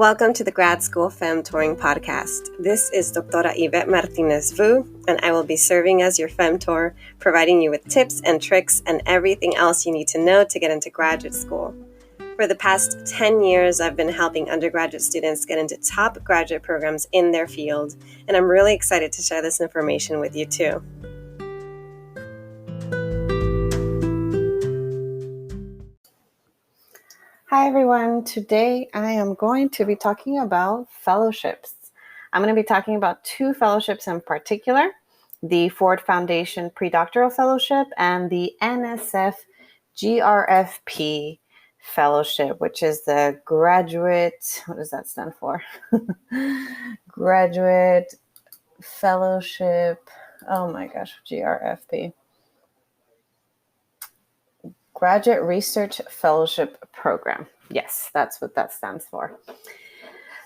Welcome to the Grad School Femtoring Podcast. This is Doctora Yvette Martinez-Vu, and I will be serving as your femtor, providing you with tips and tricks and everything else you need to know to get into graduate school. For the past 10 years, I've been helping undergraduate students get into top graduate programs in their field, and I'm really excited to share this information with you too. Hi everyone, today I am going to be talking about fellowships. I'm going to be talking about two fellowships in particular, the Ford Foundation Predoctoral Fellowship and the NSF GRFP Fellowship, which is the Graduate, what does that stand for? Graduate Fellowship, oh my gosh, GRFP. Graduate Research Fellowship Program. Yes, that's what that stands for.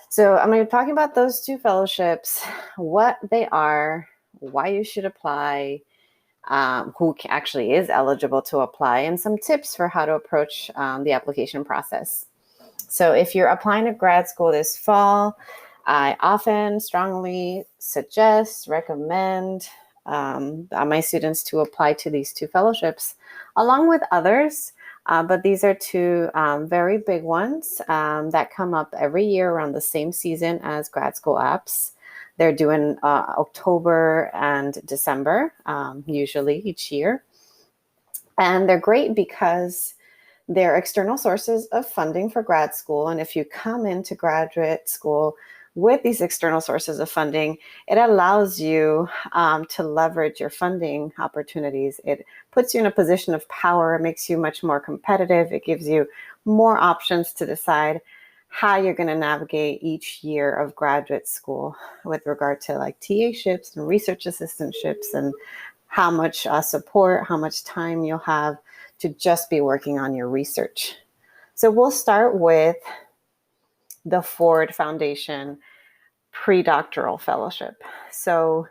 So I'm going to be talking about those two fellowships, what they are, why you should apply, who actually is eligible to apply, and some tips for how to approach the application process. So if you're applying to grad school this fall, I often strongly recommend my students to apply to these two fellowships, along with others, but these are two very big ones that come up every year around the same season as grad school apps. They're due in October and December, usually each year. And they're great because they're external sources of funding for grad school. And if you come into graduate school with these external sources of funding, it allows you to leverage your funding opportunities. It puts you in a position of power. It makes you much more competitive. It gives you more options to decide how you're going to navigate each year of graduate school with regard to like TA-ships and research assistantships and how much support, how much time you'll have to just be working on your research. So we'll start with the Ford Foundation Predoctoral Fellowship. So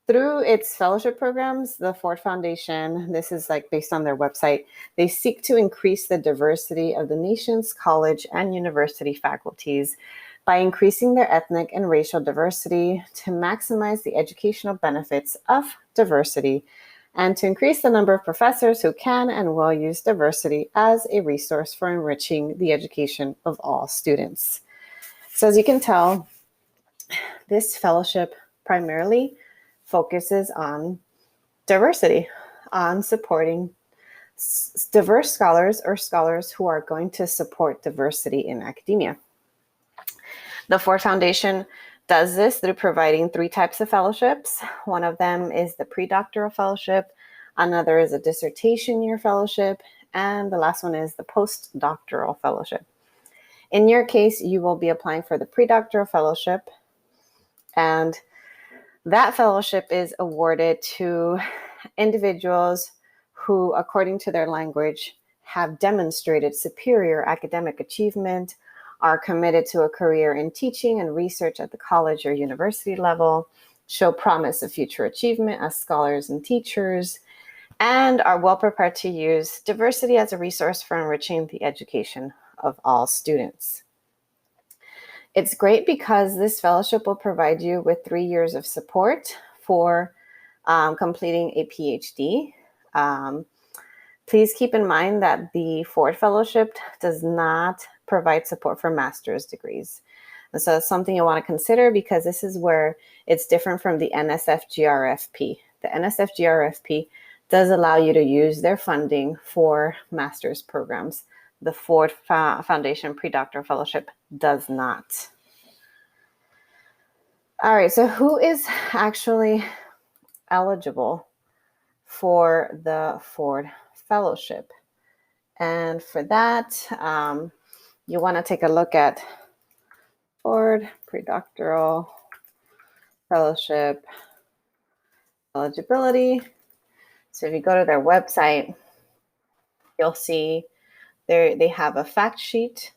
through its fellowship programs, the Ford Foundation, this is like based on their website, they seek to increase the diversity of the nation's college and university faculties by increasing their ethnic and racial diversity to maximize the educational benefits of diversity and to increase the number of professors who can and will use diversity as a resource for enriching the education of all students. So as you can tell, this fellowship primarily focuses on diversity, on supporting diverse scholars or scholars who are going to support diversity in academia. The Ford Foundation does this through providing three types of fellowships. One of them is the predoctoral fellowship, another is a dissertation year fellowship, and the last one is the postdoctoral fellowship. In your case, you will be applying for the predoctoral fellowship, and that fellowship is awarded to individuals who, according to their language, have demonstrated superior academic achievement, are committed to a career in teaching and research at the college or university level, show promise of future achievement as scholars and teachers, and are well prepared to use diversity as a resource for enriching the education of all students. It's great because this fellowship will provide you with 3 years of support for completing a PhD. Please keep in mind that the Ford Fellowship does not provide support for master's degrees. And so it's something you want to consider because this is where it's different from the NSF GRFP. The NSF GRFP does allow you to use their funding for master's programs. The Ford Foundation Predoctoral Fellowship does not. All right, so who is actually eligible for the Ford Fellowship? And for that, you want to take a look at Ford Predoctoral Fellowship eligibility. So if you go to their website, you'll see they have a fact sheet.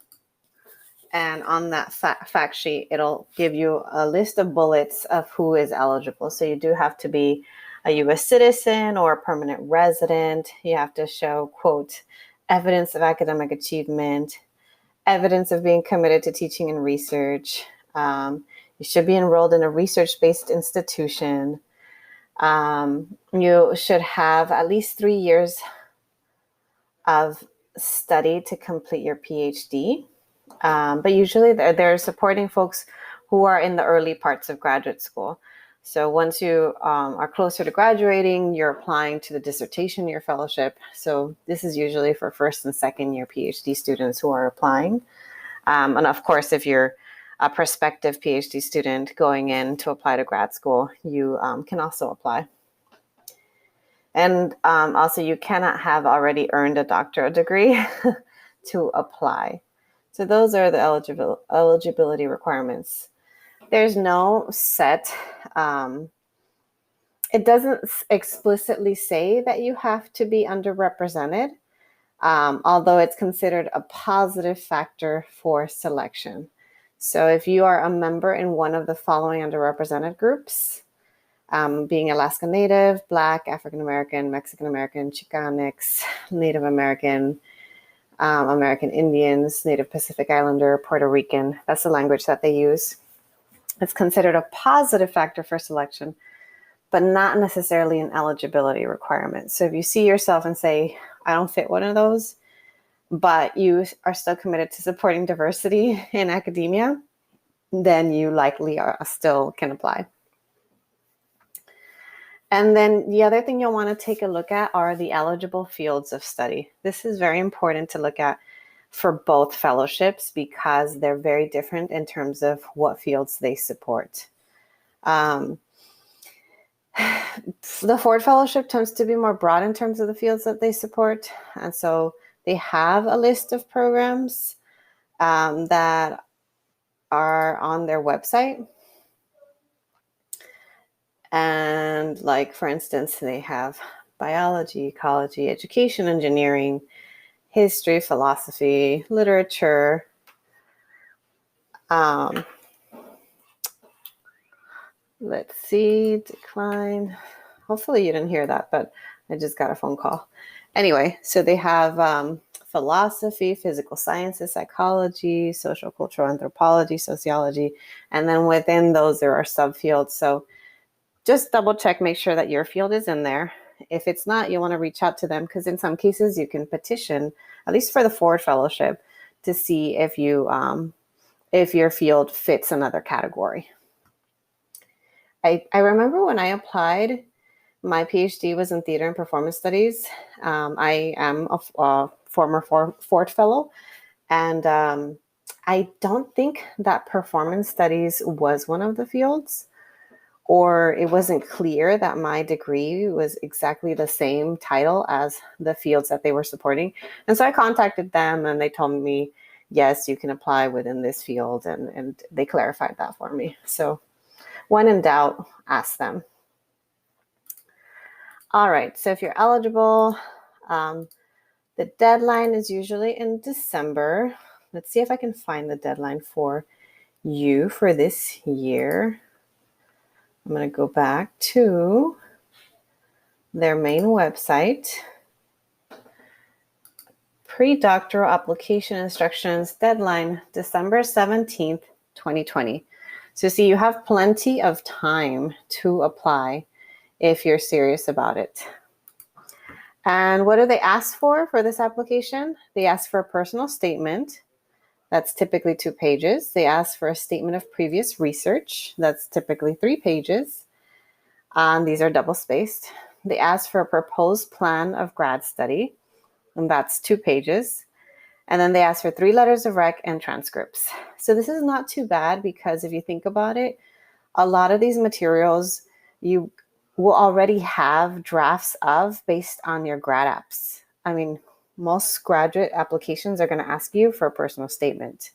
And on that fact sheet, it'll give you a list of bullets of who is eligible. So you do have to be a U.S. citizen or a permanent resident. You have to show, quote, evidence of academic achievement, evidence of being committed to teaching and research. You should be enrolled in a research-based institution. You should have at least 3 years of study to complete your PhD. But usually they're supporting folks who are in the early parts of graduate school. So once you are closer to graduating, you're applying to the dissertation year fellowship. So this is usually for first and second year PhD students who are applying. And of course, if you're a prospective PhD student going in to apply to grad school, you can also apply. And also, you cannot have already earned a doctorate degree to apply. So those are the eligibility requirements. There's no set, it doesn't explicitly say that you have to be underrepresented, although it's considered a positive factor for selection. So if you are a member in one of the following underrepresented groups, being Alaska Native, Black, African American, Mexican American, Chicanx, Native American, American Indians, Native Pacific Islander, Puerto Rican, that's the language that they use. It's considered a positive factor for selection, but not necessarily an eligibility requirement. So if you see yourself and say, I don't fit one of those, but you are still committed to supporting diversity in academia, then you likely still can apply. And then the other thing you'll want to take a look at are the eligible fields of study. This is very important to look at for both fellowships because they're very different in terms of what fields they support. The Ford Fellowship tends to be more broad in terms of the fields that they support. And so they have a list of programs that are on their website. And like, for instance, they have biology, ecology, education, engineering, history, philosophy, literature. Let's see, decline. Hopefully you didn't hear that, but I just got a phone call. Anyway, so they have philosophy, physical sciences, psychology, social cultural anthropology, sociology, and then within those there are subfields. So just double check, make sure that your field is in there. If it's not, you want to reach out to them because in some cases you can petition, at least for the Ford Fellowship, to see if your field fits another category. I remember when I applied, my PhD was in theater and performance studies. I am a former Ford Fellow, and I don't think that performance studies was one of the fields, or it wasn't clear that my degree was exactly the same title as the fields that they were supporting. And so I contacted them and they told me, yes, you can apply within this field. And they clarified that for me. So when in doubt, ask them. All right, so if you're eligible, the deadline is usually in December. Let's see if I can find the deadline for you for this year. I'm going to go back to their main website. Predoctoral application instructions, deadline December 17th, 2020. So see, you have plenty of time to apply if you're serious about it. And what do they ask for this application? They ask for a personal statement. That's typically 2 pages. They ask for a statement of previous research. That's typically 3 pages. These are double-spaced. They ask for a proposed plan of grad study, and that's 2 pages. And then they ask for 3 letters of rec and transcripts. So this is not too bad because if you think about it, a lot of these materials you will already have drafts of based on your grad apps. I mean, most graduate applications are going to ask you for a personal statement.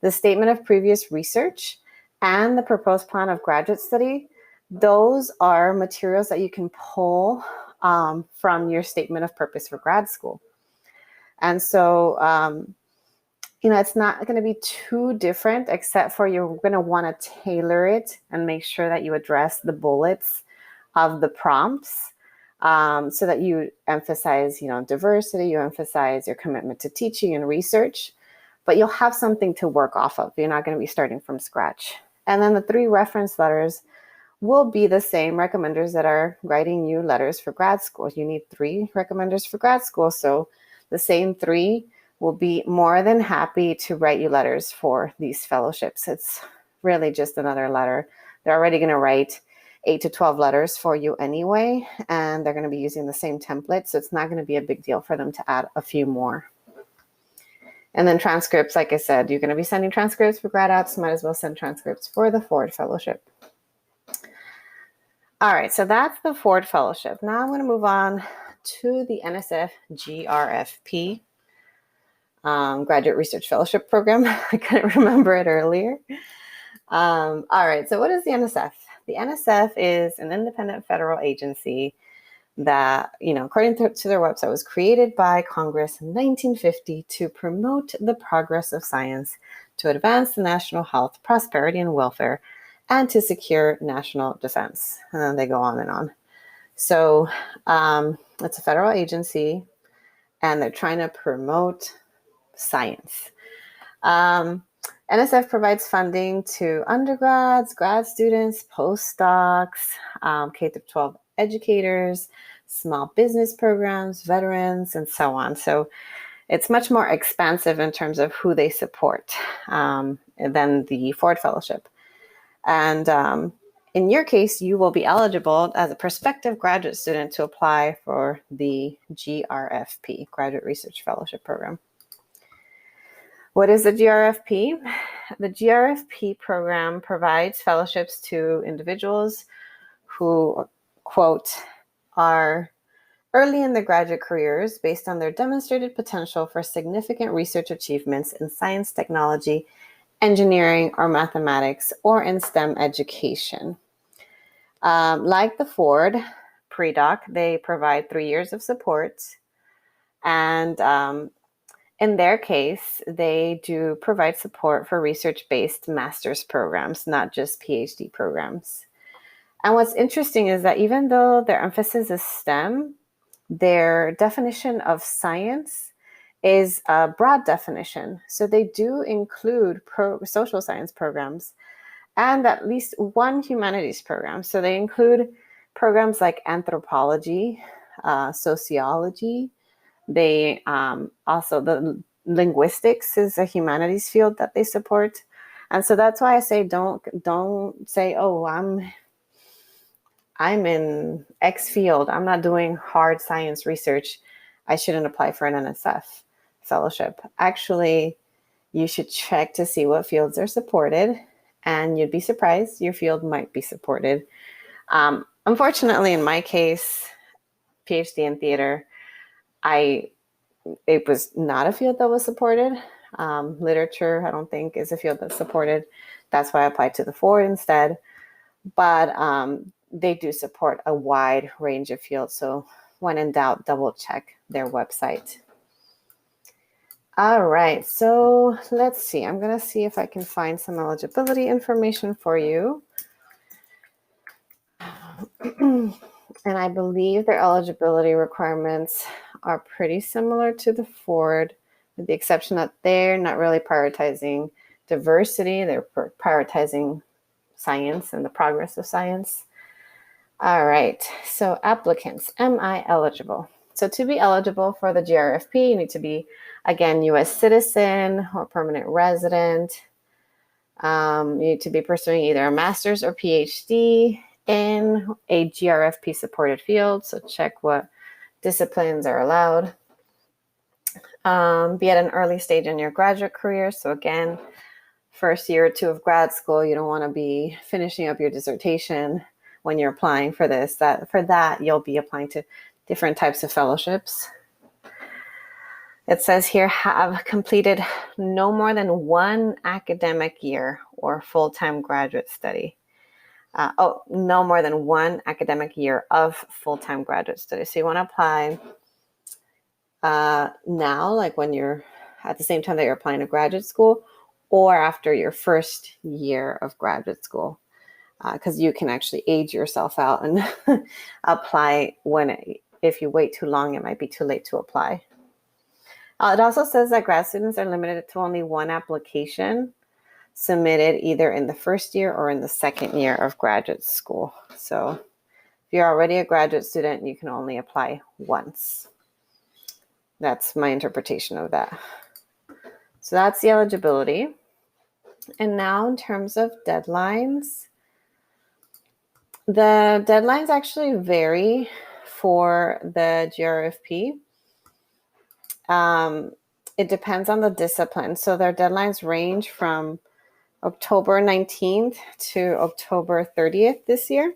The statement of previous research and the proposed plan of graduate study, those are materials that you can pull from your statement of purpose for grad school. And so, it's not going to be too different, except for you're going to want to tailor it and make sure that you address the bullets of the prompts. So that you emphasize, diversity, you emphasize your commitment to teaching and research. but you'll have something to work off of. You're not going to be starting from scratch. And then the 3 reference letters will be the same recommenders that are writing you letters for grad school. You need 3 recommenders for grad school. So the same 3 will be more than happy to write you letters for these fellowships. It's really just another letter. They're already going to write 8 to 12 letters for you anyway, and they're going to be using the same template. So it's not going to be a big deal for them to add a few more. And then transcripts, like I said, you're going to be sending transcripts for grad apps. Might as well send transcripts for the Ford Fellowship. All right, so that's the Ford Fellowship. Now I'm going to move on to the NSF GRFP, Graduate Research Fellowship Program. I couldn't remember it earlier. All right, so what is the NSF? The NSF is an independent federal agency that, according to their website, was created by Congress in 1950 to promote the progress of science, to advance the national health, prosperity, and welfare, and to secure national defense. And then they go on and on. So it's a federal agency, and they're trying to promote science. NSF provides funding to undergrads, grad students, postdocs, K-12 educators, small business programs, veterans, and so on. So it's much more expansive in terms of who they support than the Ford Fellowship. And in your case, you will be eligible as a prospective graduate student to apply for the GRFP, Graduate Research Fellowship Program. What is the GRFP? The GRFP program provides fellowships to individuals who, quote, are early in their graduate careers based on their demonstrated potential for significant research achievements in science, technology, engineering, or mathematics, or in STEM education. Like the Ford Predoc, they provide 3 years of support. And in their case, they do provide support for research-based master's programs, not just PhD programs. And what's interesting is that even though their emphasis is STEM, their definition of science is a broad definition. So they do include social science programs and at least one humanities program. So they include programs like anthropology, sociology. They also, the linguistics is a humanities field that they support. And so that's why I say don't say, oh, I'm in X field, I'm not doing hard science research, I shouldn't apply for an NSF fellowship. Actually, you should check to see what fields are supported, and you'd be surprised your field might be supported. Unfortunately, in my case, PhD in theater, it was not a field that was supported. Literature, I don't think, is a field that's supported. That's why I applied to the Ford instead. But they do support a wide range of fields. So when in doubt, double check their website. All right, so let's see. I'm going to see if I can find some eligibility information for you. And I believe their eligibility requirements are pretty similar to the Ford, with the exception that they're not really prioritizing diversity. They're prioritizing science and the progress of science. All right, so applicants, am I eligible? So to be eligible for the GRFP, you need to be, again, U.S. citizen or permanent resident. You need to be pursuing either a master's or PhD in a GRFP supported field. So check what disciplines are allowed. Be at an early stage in your graduate career. So again, first year or 2 of grad school, you don't want to be finishing up your dissertation when you're applying for this. For that, you'll be applying to different types of fellowships. It says here, have completed no more than 1 academic year or full-time graduate study. No more than 1 academic year of full-time graduate study. So you want to apply now, like when you're at the same time that you're applying to graduate school, or after your first year of graduate school, because you can actually age yourself out and apply if you wait too long, it might be too late to apply. It also says that grad students are limited to only one application submitted either in the first year or in the second year of graduate school. So if you're already a graduate student, you can only apply once. That's my interpretation of that. So that's the eligibility. And now in terms of deadlines, the deadlines actually vary for the GRFP. It depends on the discipline. So their deadlines range from October 19th to October 30th this year.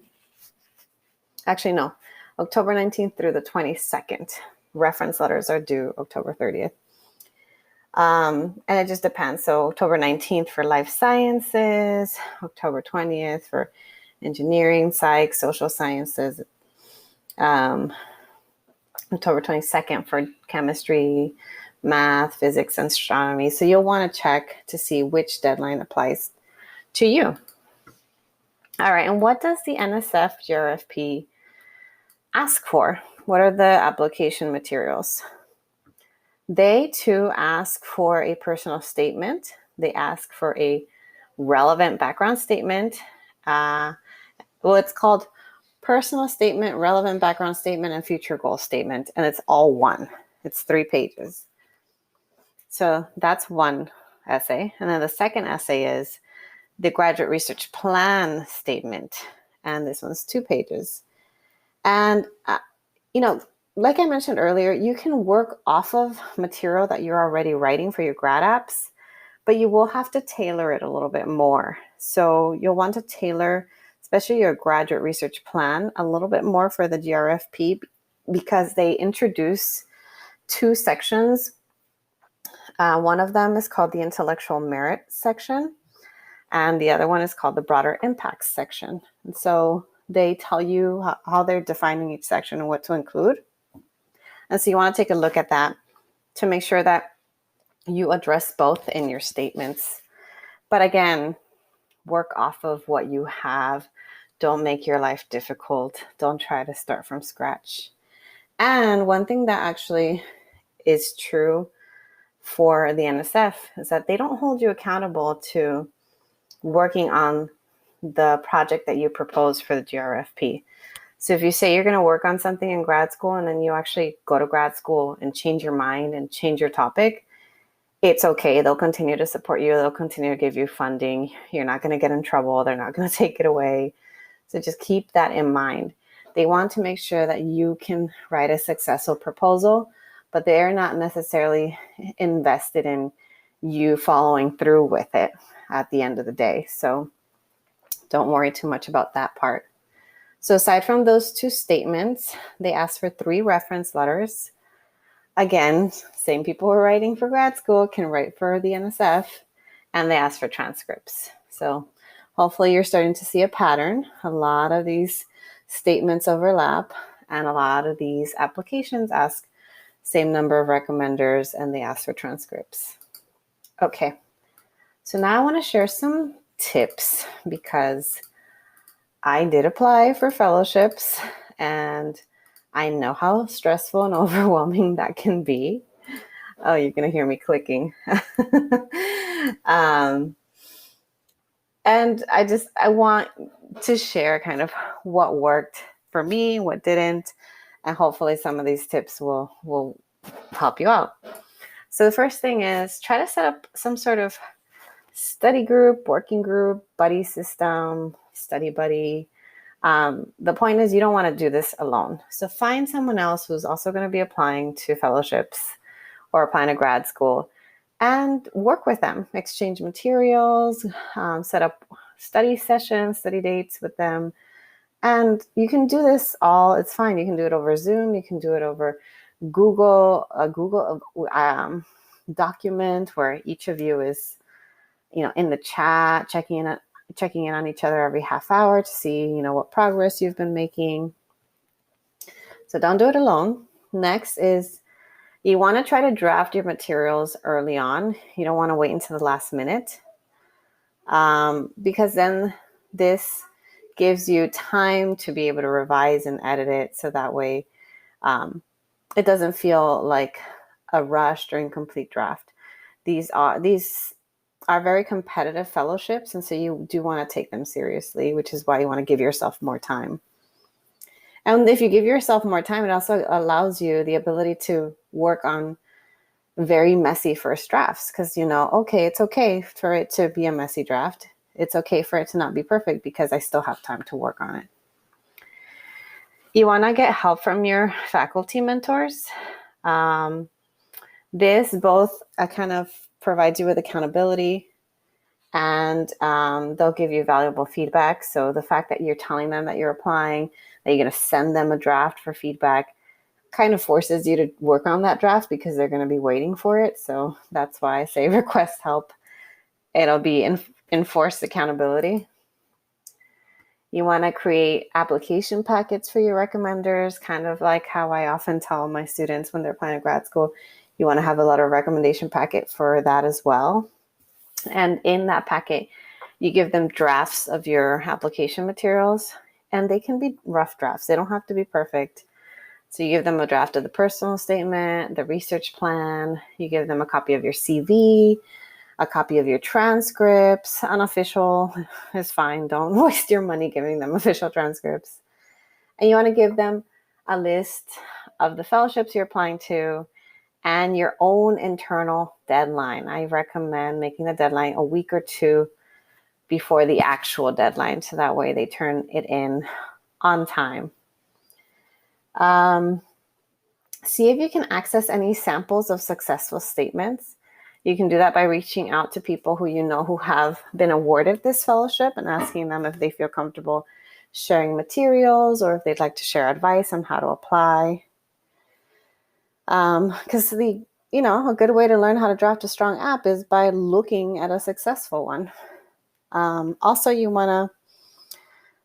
Actually, no, October 19th through the 22nd. Reference letters are due October 30th. And it just depends. So October 19th for life sciences, October 20th for engineering, psych, social sciences, October 22nd for chemistry, math, physics, and astronomy. So you'll want to check to see which deadline applies to you. All right, and what does the NSF GRFP ask for? What are the application materials? They too ask for a personal statement. They ask for a relevant background statement. It's called personal statement, relevant background statement, and future goal statement. And it's all one. It's 3 pages. So that's one essay. And then the second essay is the graduate research plan statement. And this one's 2 pages. And, like I mentioned earlier, you can work off of material that you're already writing for your grad apps, but you will have to tailor it a little bit more. So you'll want to tailor, especially your graduate research plan, a little bit more for the GRFP because they introduce 2 sections. One of them is called the intellectual merit section, and the other one is called the broader impacts section. And so they tell you how they're defining each section and what to include. And so you want to take a look at that to make sure that you address both in your statements. But again, work off of what you have. Don't make your life difficult. Don't try to start from scratch. And one thing that actually is true for the NSF is that they don't hold you accountable to working on the project that you propose for the GRFP. So if you say you're going to work on something in grad school and then you actually go to grad school and change your mind and change your topic, it's okay. They'll continue to support you. They'll continue to give you funding. You're not going to get in trouble. They're not going to take it away. So just keep that in mind. They want to make sure that you can write a successful proposal, but they're not necessarily invested in you following through with it at the end of the day. So don't worry too much about that part. So aside from those 2 statements, they ask for 3 reference letters. Again, same people who are writing for grad school can write for the NSF, and they ask for transcripts. So hopefully you're starting to see a pattern. A lot of these statements overlap, and a lot of these applications ask same number of recommenders, and they ask for transcripts. Okay, so now I want to share some tips because I did apply for fellowships, and I know how stressful and overwhelming that can be. Oh, you're going to hear me clicking. And I want to share kind of what worked for me, what didn't, and hopefully some of these tips will help you out. So the first thing is try to set up some sort of study group, working group, buddy system, study buddy. The point is you don't want to do this alone. So find someone else who's also going to be applying to fellowships or applying to grad school and work with them, exchange materials, set up study sessions, study dates with them. And you can do this all, it's fine. You can do it over Zoom. You can do it over Google, a Google document where each of you is, in the chat, checking in on each other every half hour to see, what progress you've been making. So don't do it alone. Next is you want to try to draft your materials early on. You don't want to wait until the last minute because then this gives you time to be able to revise and edit it. So that way it doesn't feel like a rushed or incomplete draft. These are very competitive fellowships, and so you do want to take them seriously, which is why you want to give yourself more time. And if you give yourself more time, it also allows you the ability to work on very messy first drafts, because okay, it's okay for it to be a messy draft. It's okay for it to not be perfect because I still have time to work on it. You want to get help from your faculty mentors. This both kind of provides you with accountability, and they'll give you valuable feedback. So the fact that you're telling them that you're applying, that you're going to send them a draft for feedback, kind of forces you to work on that draft because they're going to be waiting for it. So that's why I say request help. It'll be enforced accountability. You want to create application packets for your recommenders, kind of like how I often tell my students when they're applying to grad school. You want to have a letter of recommendation packet for that as well. And in that packet, you give them drafts of your application materials, and they can be rough drafts. They don't have to be perfect. So you give them a draft of the personal statement, the research plan. You give them a copy of your CV, a copy of your transcripts. Unofficial is fine. Don't waste your money giving them official transcripts. And you want to give them a list of the fellowships you're applying to and your own internal deadline. I recommend making the deadline a week or two before the actual deadline, so that way they turn it in on time. See if you can access any samples of successful statements. You can do that by reaching out to people who have been awarded this fellowship and asking them if they feel comfortable sharing materials or if they'd like to share advice on how to apply. Because a good way to learn how to draft a strong app is by looking at a successful one. Also, you want to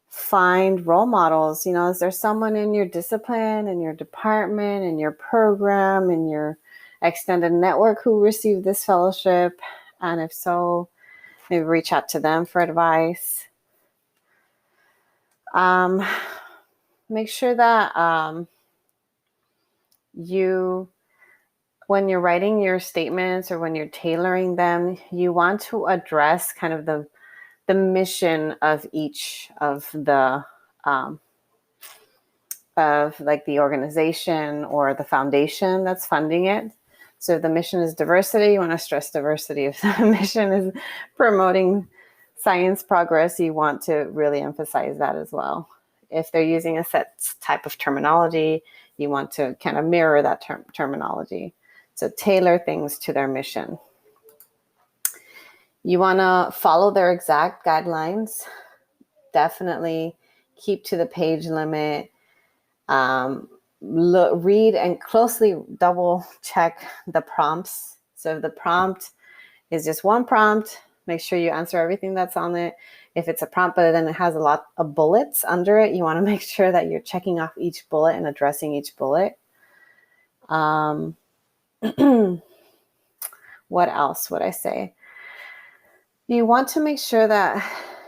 find role models. Is there someone in your discipline, in your department, in your program, in your extended network who received this fellowship? And if so, maybe reach out to them for advice. Make sure that when you're writing your statements or when you're tailoring them, you want to address kind of the mission of each of the the organization or the foundation that's funding it. So if the mission is diversity, you want to stress diversity. If the mission is promoting science progress, you want to really emphasize that as well. If they're using a set type of terminology, you want to kind of mirror that terminology. So tailor things to their mission. You want to follow their exact guidelines. Definitely keep to the page limit. Read and closely double check the prompts. So if the prompt is just one prompt, make sure you answer everything that's on it. If it's a prompt, but then it has a lot of bullets under it, you want to make sure that you're checking off each bullet and addressing each bullet. What else would I say? You want to make sure that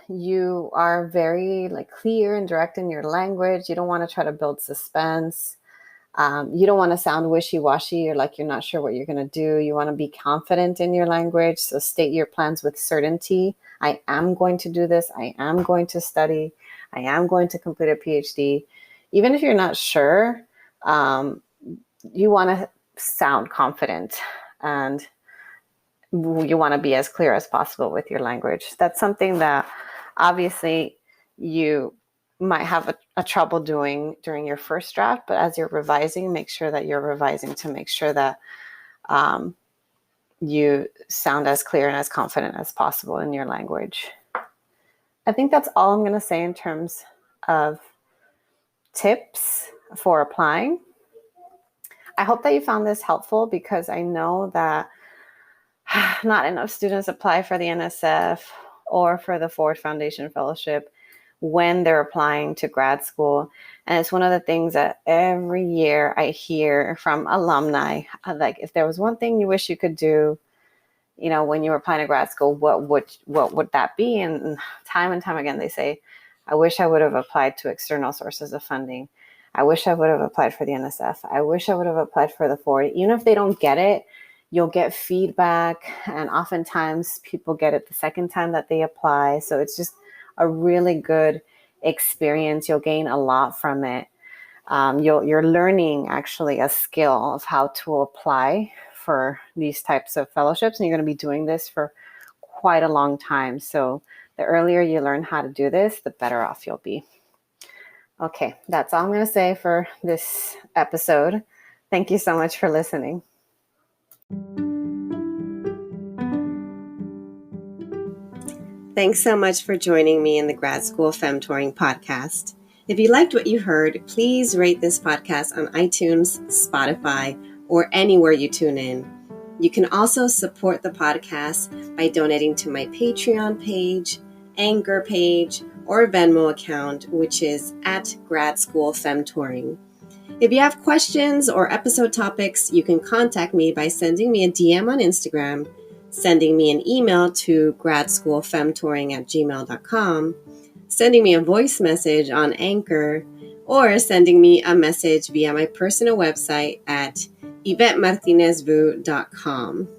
you are very clear and direct in your language. You don't want to try to build suspense. You don't want to sound wishy-washy or like you're not sure what you're going to do. You want to be confident in your language. So state your plans with certainty. I am going to do this. I am going to study. I am going to complete a PhD. Even if you're not sure, you want to sound confident, and you want to be as clear as possible with your language. That's something that obviously you might have a trouble doing during your first draft, but as you're revising, make sure that you're revising to make sure that you sound as clear and as confident as possible in your language. I think that's all I'm going to say in terms of tips for applying. I hope that you found this helpful, because I know that not enough students apply for the NSF or for the Ford Foundation Fellowship when they're applying to grad school. And it's one of the things that every year I hear from alumni, like, if there was one thing you wish you could do, when you were applying to grad school, what would that be? And time again, they say, I wish I would have applied to external sources of funding. I wish I would have applied for the NSF. I wish I would have applied for the Ford. Even if they don't get it, you'll get feedback. And oftentimes people get it the second time that they apply. So it's just a really good experience. You'll gain a lot from it. You're learning actually a skill of how to apply for these types of fellowships. And you're going to be doing this for quite a long time. So the earlier you learn how to do this, the better off you'll be. Okay, that's all I'm going to say for this episode. Thank you so much for listening. Thanks so much for joining me in the Grad School Femtoring Podcast. If you liked what you heard, please rate this podcast on iTunes, Spotify, or anywhere you tune in. You can also support the podcast by donating to my Patreon page, Anchor page, or Venmo account, which is at Grad School Femtoring. If you have questions or episode topics, you can contact me by sending me a DM on Instagram, sending me an email to gradschoolfemtoring@gmail.com, sending me a voice message on Anchor, or sending me a message via my personal website at YvetteMartinezvu.com.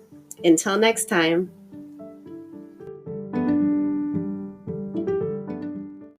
Until next time.